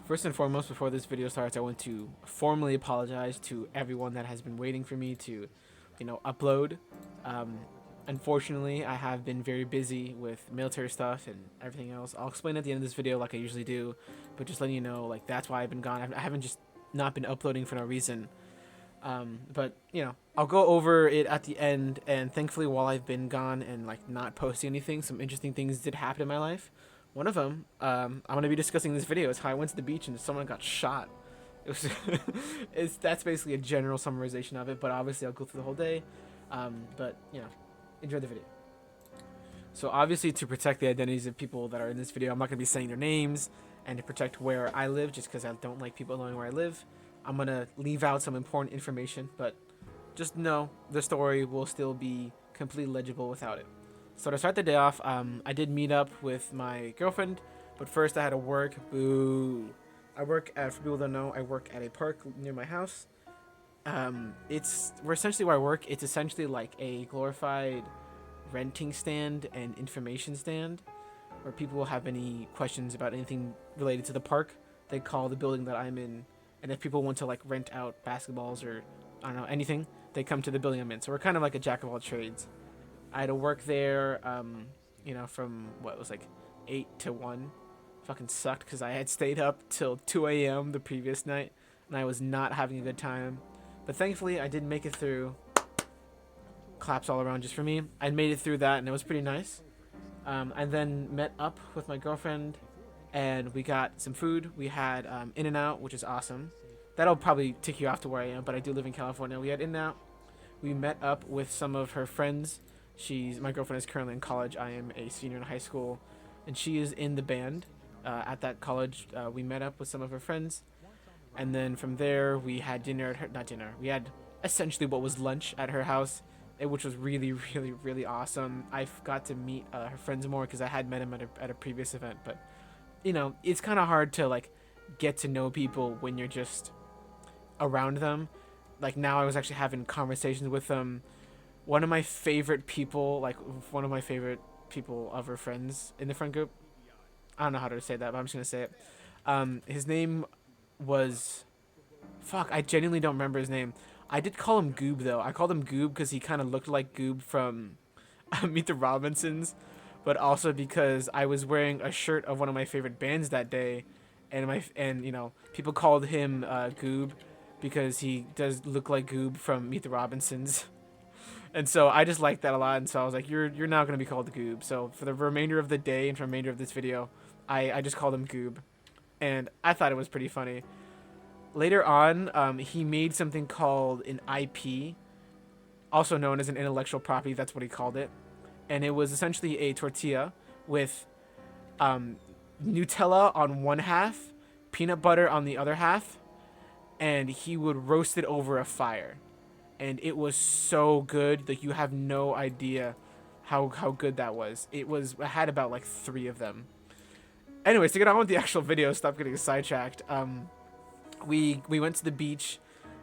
First and foremost, before this video starts, I want to formally apologize to everyone that has been waiting for me to, upload. Um, Unfortunately, I have been very busy with military stuff and everything else. I'll explain at the end of this video like I usually do, but just letting you know, like, that's why I've been gone. I haven't just not been uploading for no reason. But I'll go over it at the end. And thankfully, while I've been gone and like not posting anything, some interesting things did happen in my life. One of them, I'm gonna be discussing in this video, is how I went to the beach and someone got shot. It was, that's basically a general summarization of it. But obviously, I'll go through the whole day. But enjoy the video. So obviously, to protect the identities of people that are in this video, I'm not gonna be saying their names, and to protect where I live, just because I don't like people knowing where I live. I'm gonna leave out some important information, but just know the story will still be completely legible without it. So to start the day off, I did meet up with my girlfriend, but first I had to work. Boo! I work at, for people that don't know, I work at a park near my house. We're essentially where I work. It's essentially like a glorified renting stand and information stand, where people will have any questions about anything related to the park. They call the building that I'm in, and if people want to like rent out basketballs or I don't know anything, they come to the building I'm in. So we're kind of like a jack of all trades. I had to work there, from what it was like 8 to 1. Fucking sucked because I had stayed up till 2 a.m. the previous night, and I was not having a good time. But thankfully, I did make it through. Claps all around just for me. I made it through that, and it was pretty nice. I then met up with my girlfriend, and we got some food. We had In-N-Out, which is awesome. That'll probably tick you off to where I am, but I do live in California. We had In-N-Out. We met up with some of her friends. My girlfriend is currently in college. I am a senior in high school, and she is in the band at that college. We met up with some of her friends, and then from there we had dinner at her. Not dinner. We had essentially what was lunch at her house, which was really, really, really awesome. I got to meet her friends more because I had met him at a previous event, but it's kind of hard to like get to know people when you're just around them. Like now, I was actually having conversations with them. One of my favorite people, of her friends in the friend group. I don't know how to say that, but I'm just gonna say it. His name was, fuck. I genuinely don't remember his name. I did call him Goob though. I called him Goob because he kind of looked like Goob from Meet the Robinsons, but also because I was wearing a shirt of one of my favorite bands that day, and people called him Goob because he does look like Goob from Meet the Robinsons. And so I just liked that a lot, and so I was like, you're now gonna be called Goob. So for the remainder of the day and for the remainder of this video, I just called him Goob, and I thought it was pretty funny. Later on, he made something called an IP, also known as an intellectual property. That's what he called it, and it was essentially a tortilla with Nutella on one half, peanut butter on the other half, and he would roast it over a fire, and it was so good that you have no idea how good that was. I had about like 3 of them. Anyways, to get on with the actual video, stop getting sidetracked. We went to the beach.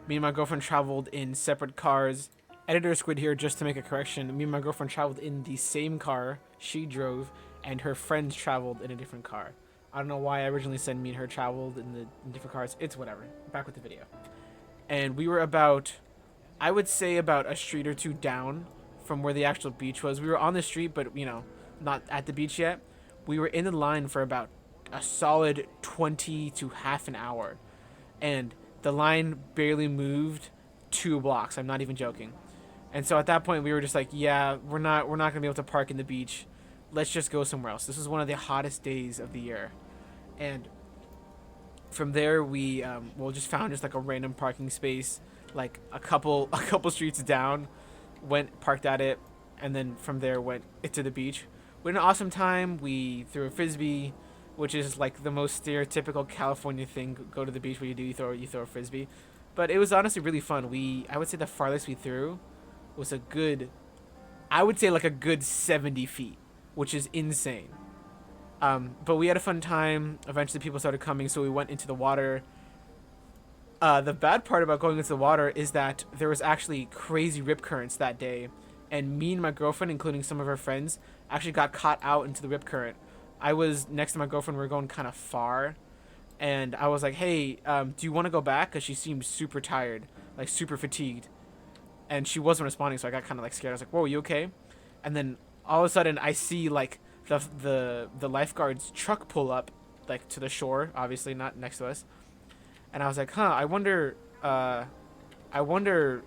Me and my girlfriend traveled in separate cars. Editor Squid here, just to make a correction. Me and my girlfriend traveled in the same car she drove, and her friends traveled in a different car. I don't know why I originally said me and her traveled in different cars. It's whatever. Back with the video. And we were about, I would say about a street or two down from where the actual beach was. We were on the street, but not at the beach yet. We were in the line for about a solid 20 to half an hour, and the line barely moved 2 blocks. I'm not even joking. And so at that point, we were just like, yeah, we're not gonna be able to park in the beach. Let's just go somewhere else. This is one of the hottest days of the year, and from there we just found just like a random parking space, like a couple streets down, went parked at it, and then from there went to the beach. We had an awesome time. We threw a frisbee, which is like the most stereotypical California thing. Go to the beach, what you do, you throw a frisbee. But it was honestly really fun. I would say the farthest we threw was I would say like a good 70 feet, which is insane. But we had a fun time. Eventually people started coming, so we went into the water. The bad part about going into the water is that there was actually crazy rip currents that day, and me and my girlfriend, including some of her friends, actually got caught out into the rip current. I was next to my girlfriend. We were going kind of far, and I was like, hey, do you want to go back? Because she seemed super tired, like super fatigued, and she wasn't responding. So I got kind of like scared. I was like, whoa, you okay? And then all of a sudden I see like the lifeguard's truck pull up, like to the shore, obviously not next to us. And I was like, huh, I wonder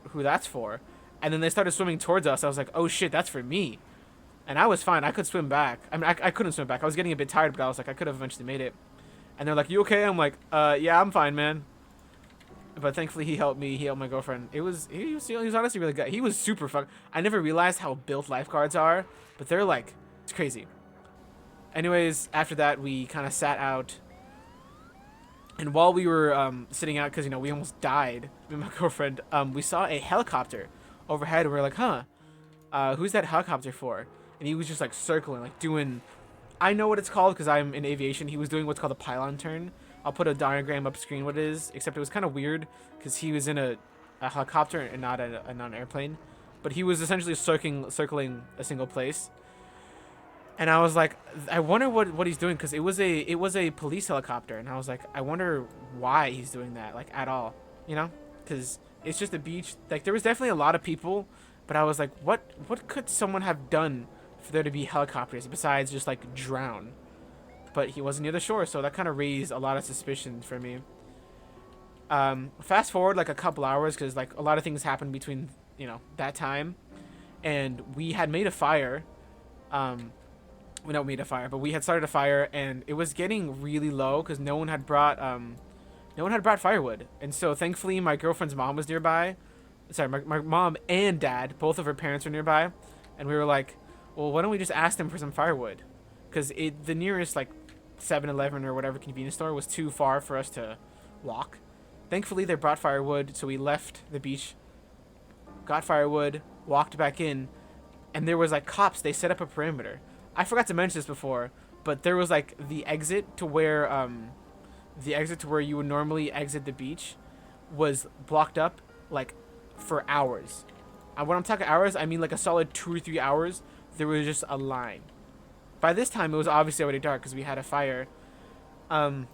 who that's for. And then they started swimming towards us. I was like, oh shit, that's for me. And I was fine. I could swim back. I mean, I couldn't swim back. I was getting a bit tired, but I was like, I could have eventually made it. And they're like, you okay? I'm like, yeah, I'm fine, man. But thankfully, he helped me. He helped my girlfriend. He was honestly really good. He was super fun. I never realized how built lifeguards are, but they're like, it's crazy. Anyways, after that, we kind of sat out. And while we were sitting out, because, you know, we almost died, me and my girlfriend, we saw a helicopter overhead. We were like, huh, who's that helicopter for? And he was just like circling, like doing, I know what it's called because I'm in aviation. He was doing what's called a pylon turn. I'll put a diagram up screen what it is, except it was kind of weird because he was in a helicopter and not an airplane. But he was essentially circling a single place. And I was like, I wonder what he's doing because it was a police helicopter, and I was like, I wonder why he's doing that, like at all, you know? Because it's just a beach. Like there was definitely a lot of people, but I was like, what could someone have done for there to be helicopters besides just like drown? But he wasn't near the shore, so that kind of raised a lot of suspicion for me. Fast forward like a couple hours because like a lot of things happened between that time, and we had made a fire. We not made a fire, but we had started a fire, and it was getting really low because no one had brought firewood, and so thankfully my girlfriend's mom was nearby. Sorry, my mom and dad, both of her parents were nearby, and we were like, well, why don't we just ask them for some firewood? Because the nearest like 7-Eleven or whatever convenience store was too far for us to walk. Thankfully, they brought firewood, so we left the beach, got firewood, walked back in, and there was like cops. They set up a perimeter. I forgot to mention this before, but there was like the exit to where you would normally exit the beach was blocked up like for hours. When I'm talking hours, I mean like a solid 2 or 3 hours. There was just a line. By this time, it was obviously already dark because we had a fire, and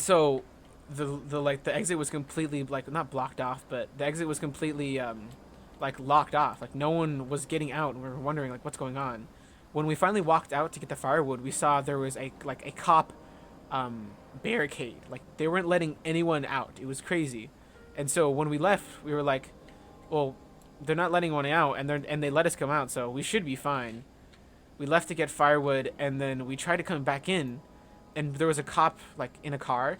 so the exit was completely like not blocked off, but the exit was completely like locked off. Like no one was getting out, and we were wondering like what's going on. When we finally walked out to get the firewood, we saw there was a cop barricade. Like they weren't letting anyone out. It was crazy. And so when we left, we were like, well, they're not letting anyone out, and they let us come out, so we should be fine. We left to get firewood, and then we tried to come back in, and there was a cop like in a car,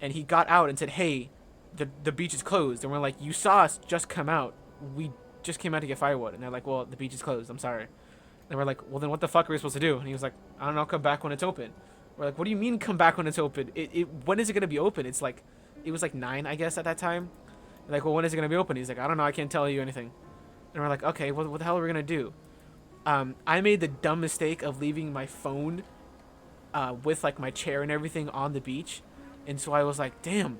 and he got out and said, hey, the beach is closed. And we're like, you saw us just come out. We just came out to get firewood. And they're like, well, the beach is closed. I'm sorry. And we're like, well, then what the fuck are we supposed to do? And he was like, I don't know, come back when it's open. We're like, what do you mean come back when it's open? When is it going to be open? It was like 9, I guess, at that time. We're like, well, when is it going to be open? He's like, I don't know, I can't tell you anything. And we're like, okay, what the hell are we going to do? I made the dumb mistake of leaving my phone with like my chair and everything on the beach. And so I was like, damn,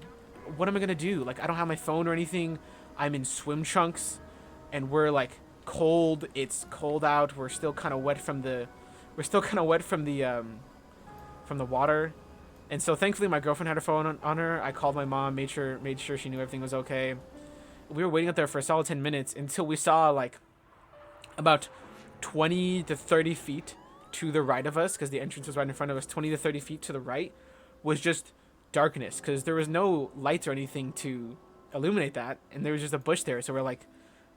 what am I going to do? Like, I don't have my phone or anything. I'm in swim trunks, and we're like cold. It's cold out. We're still kind of wet from the water. And so thankfully my girlfriend had her phone on her. I called my mom, made sure she knew everything was okay. We were waiting up there for a solid 10 minutes until we saw like about 20 to 30 feet to the right of us, because the entrance was right in front of us. 20 to 30 feet to the right was just darkness, because there was no lights or anything to illuminate that, and there was just a bush there. So we're like,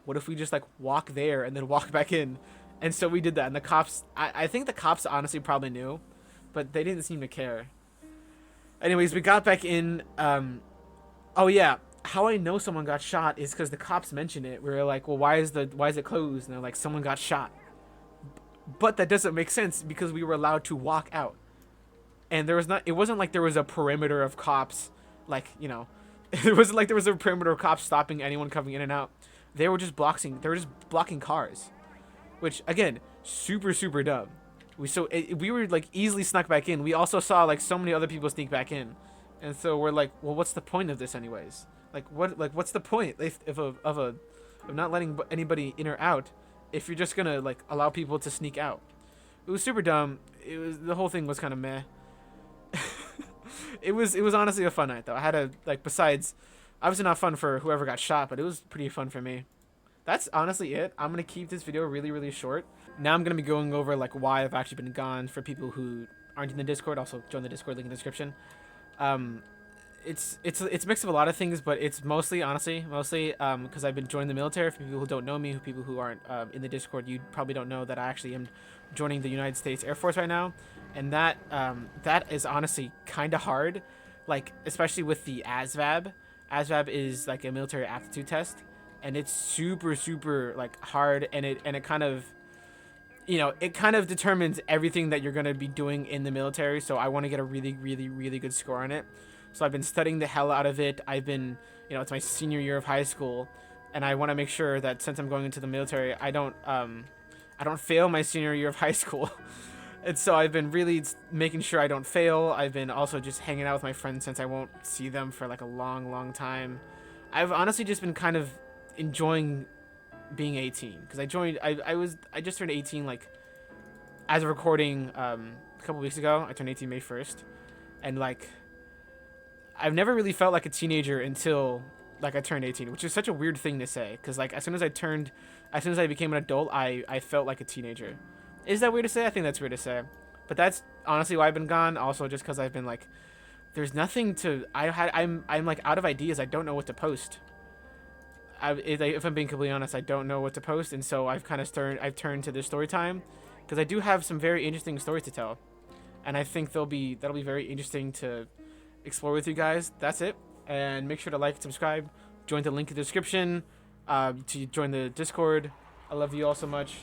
what if we just like walk there and then walk back in? And so we did that, and the cops, I think the cops honestly probably knew, but they didn't seem to care. Anyways, we got back in. Oh yeah, how I know someone got shot is because the cops mentioned it. We were like, well, why is it closed? And they're like, someone got shot. But that doesn't make sense because we were allowed to walk out, and it wasn't like there was a perimeter of cops, like, you know, it wasn't like there was a perimeter of cops stopping anyone coming in and out. They were just blocking cars, which again, super super dumb. We were like easily snuck back in. We also saw like so many other people sneak back in, and so we're like, well, what's the point of this anyways? What's the point of not letting anybody in or out if you're just gonna like allow people to sneak out? It was super dumb. The whole thing was kind of meh. It was honestly a fun night though. I had a like besides, obviously not fun for whoever got shot, but it was pretty fun for me. That's honestly it. I'm gonna keep this video really really short. Now I'm gonna be going over like why I've actually been gone for people who aren't in the Discord. Also join the Discord link in the description. Um, it's a mix of a lot of things, but it's mostly because I've been joining the military. For people who don't know me, who people who aren't in the Discord, you probably don't know that I actually am joining the United States Air Force right now, and that is honestly kind of hard, like especially with the ASVAB. ASVAB is like a military aptitude test, and it's super like hard, and it kind of it kind of determines everything that you're going to be doing in the military. So I want to get a really good score on it. So I've been studying the hell out of it. I've been, it's my senior year of high school, and I want to make sure that since I'm going into the military, I don't fail my senior year of high school. And so I've been really making sure I don't fail. I've been also just hanging out with my friends since I won't see them for like a long time. I've honestly just been kind of enjoying being 18 because I just turned 18 like as of recording a couple weeks ago. I turned 18 May 1st, and like I've never really felt like a teenager until like I turned 18, which is such a weird thing to say because like as soon as I became an adult, I felt like a teenager. Is that weird to say? I think that's weird to say, but that's honestly why I've been gone. Also just because I've been like there's nothing to I'm like out of ideas. I don't know what to post. If I'm being completely honest, I don't know what to post, and so I've turned to this story time because I do have some very interesting stories to tell, and I think that'll be very interesting to explore with you guys. That's it, and make sure to like, subscribe, join the link in the description to join the Discord. I love you all so much.